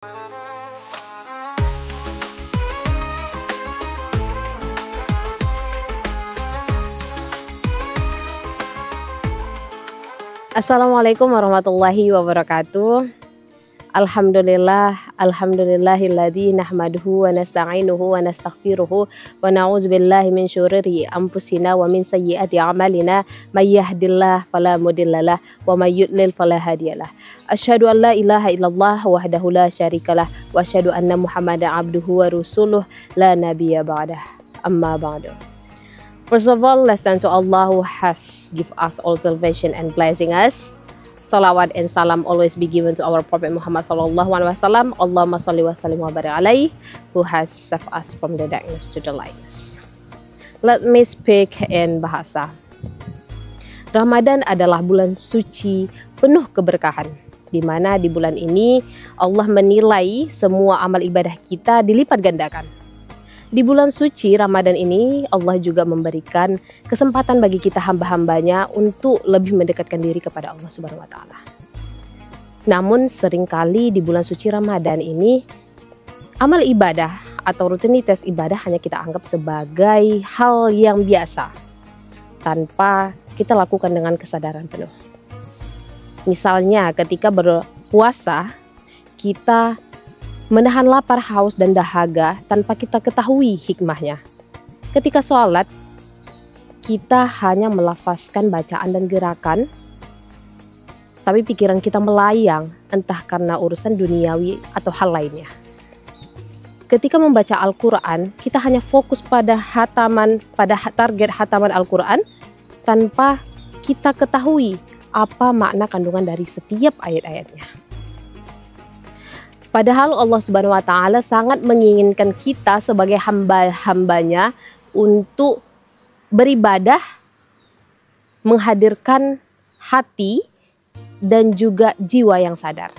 Assalamualaikum warahmatullahi wabarakatuh. Alhamdulillahilladzi nahmaduhu wa nasta'inuhu wa nastaghfiruhu wa na'udzubillahi min syururi anfusina wa min sayyiati a'malina may yahdihillahu fala mudhillalah wa may yudlil fala hadiyalah. Asyhadu an la ilaha illallah wahdahu la syarikalah wa asyhadu anna Muhammadan abduhu wa rasuluh la nabiyya ba'dah. Amma ba'du. First of all, let's thank to Allah who has given us all salvation and blessing us. Salawat and salam always be given to our Prophet Muhammad sallallahu alaihi wasallam. Allahumma salli wa sallim wa barik alaihi, who has saved us from the darkness to the lightness. Let me speak in bahasa. Ramadan adalah bulan suci penuh keberkahan, di mana di bulan ini Allah menilai semua amal ibadah kita dilipat gandakan. Di bulan suci Ramadan ini Allah juga memberikan kesempatan bagi kita hamba-hambanya untuk lebih mendekatkan diri kepada Allah Subhanahu wa taala. Namun seringkali di bulan suci Ramadan ini amal ibadah atau rutinitas ibadah hanya kita anggap sebagai hal yang biasa tanpa kita lakukan dengan kesadaran penuh. Misalnya ketika berpuasa kita menahan lapar, haus, dan dahaga tanpa kita ketahui hikmahnya. Ketika sholat, kita hanya melafazkan bacaan dan gerakan, tapi pikiran kita melayang, entah karena urusan duniawi atau hal lainnya. Ketika membaca Al-Quran, kita hanya fokus pada target hataman Al-Quran, tanpa kita ketahui apa makna kandungan dari setiap ayat-ayatnya. Padahal Allah Subhanahu wa taala sangat menginginkan kita sebagai hamba-hambanya untuk beribadah, menghadirkan hati dan juga jiwa yang sadar.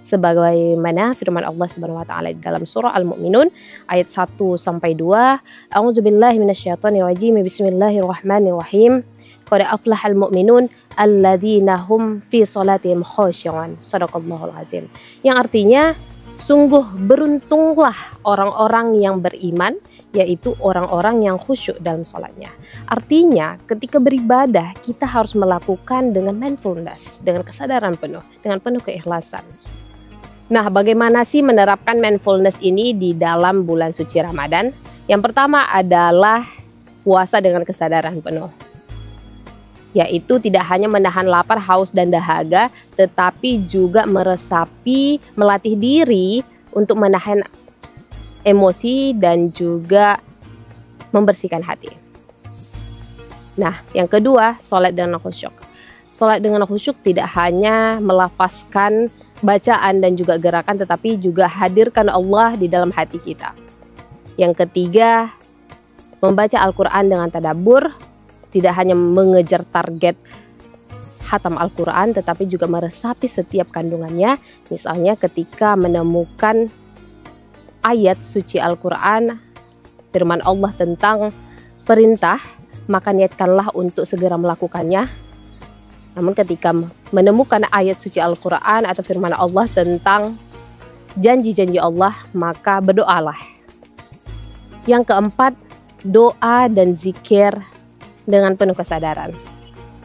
Sebagaimana firman Allah Subhanahu wa taala dalam surah Al-Mu'minun ayat 1 sampai 2, A'udzubillahi minasyaitonir rajim. Bismillahirrahmanirrahim. Qad aflahal mu'minun alladzina hum fi sholatihim khashi'un. Shadaqallahul azim. Yang artinya sungguh beruntunglah orang-orang yang beriman, yaitu orang-orang yang khusyuk dalam sholatnya. Artinya ketika beribadah kita harus melakukan dengan mindfulness, dengan kesadaran penuh, dengan penuh keikhlasan. Nah, bagaimana sih menerapkan mindfulness ini di dalam bulan suci Ramadan? Yang pertama adalah puasa dengan kesadaran penuh, yaitu tidak hanya menahan lapar, haus, dan dahaga, tetapi juga meresapi, melatih diri untuk menahan emosi dan juga membersihkan hati. Nah, yang kedua, sholat dengan khusyuk. Sholat dengan khusyuk tidak hanya melafazkan bacaan dan juga gerakan, tetapi juga hadirkan Allah di dalam hati kita. Yang ketiga, membaca Al-Quran dengan tadabbur, tidak hanya mengejar target khatam Al-Quran, tetapi juga meresapi setiap kandungannya. Misalnya ketika menemukan ayat suci Al-Quran, firman Allah tentang perintah, maka niatkanlah untuk segera melakukannya. Namun ketika menemukan ayat suci Al-Quran atau firman Allah tentang janji-janji Allah, maka berdoalah. Yang keempat, doa dan zikir dengan penuh kesadaran.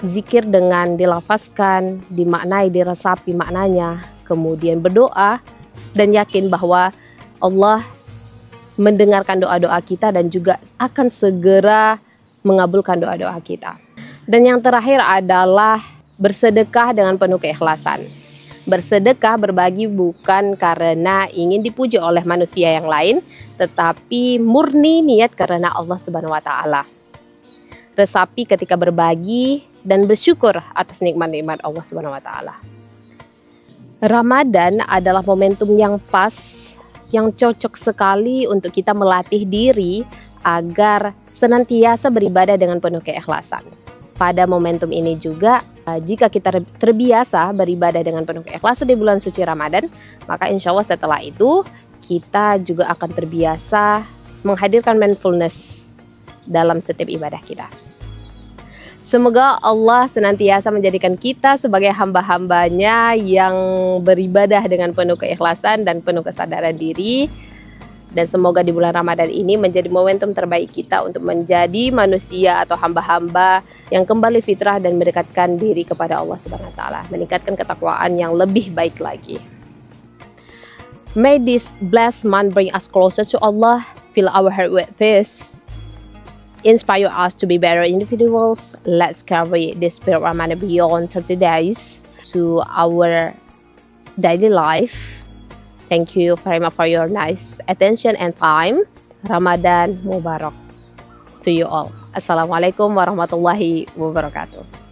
Zikir dengan dilafazkan, dimaknai, diresapi maknanya, kemudian berdoa dan yakin bahwa Allah mendengarkan doa-doa kita dan juga akan segera mengabulkan doa-doa kita. Dan yang terakhir adalah bersedekah dengan penuh keikhlasan. Bersedekah, berbagi bukan karena ingin dipuji oleh manusia yang lain, tetapi murni niat karena Allah Subhanahu wa taala. Resapi ketika berbagi dan bersyukur atas nikmat-nikmat Allah Subhanahu wa taala. Ramadan adalah momentum yang pas, yang cocok sekali untuk kita melatih diri agar senantiasa beribadah dengan penuh keikhlasan. Pada momentum ini juga, jika kita terbiasa beribadah dengan penuh keikhlasan di bulan suci Ramadan, maka insya Allah setelah itu kita juga akan terbiasa menghadirkan mindfulness dalam setiap ibadah kita. Semoga Allah senantiasa menjadikan kita sebagai hamba-hambanya yang beribadah dengan penuh keikhlasan dan penuh kesadaran diri. Dan semoga di bulan Ramadan ini menjadi momentum terbaik kita untuk menjadi manusia atau hamba-hamba yang kembali fitrah dan mendekatkan diri kepada Allah Subhanahu wa taala, meningkatkan ketakwaan yang lebih baik lagi. May this blessed month bring us closer to Allah, fill our heart with peace, inspire us to be better individuals. Let's carry this spirit of Ramadan beyond 30 days to our daily life. Thank you very much for your nice attention and time. Ramadan Mubarak to you all. Assalamualaikum warahmatullahi wabarakatuh.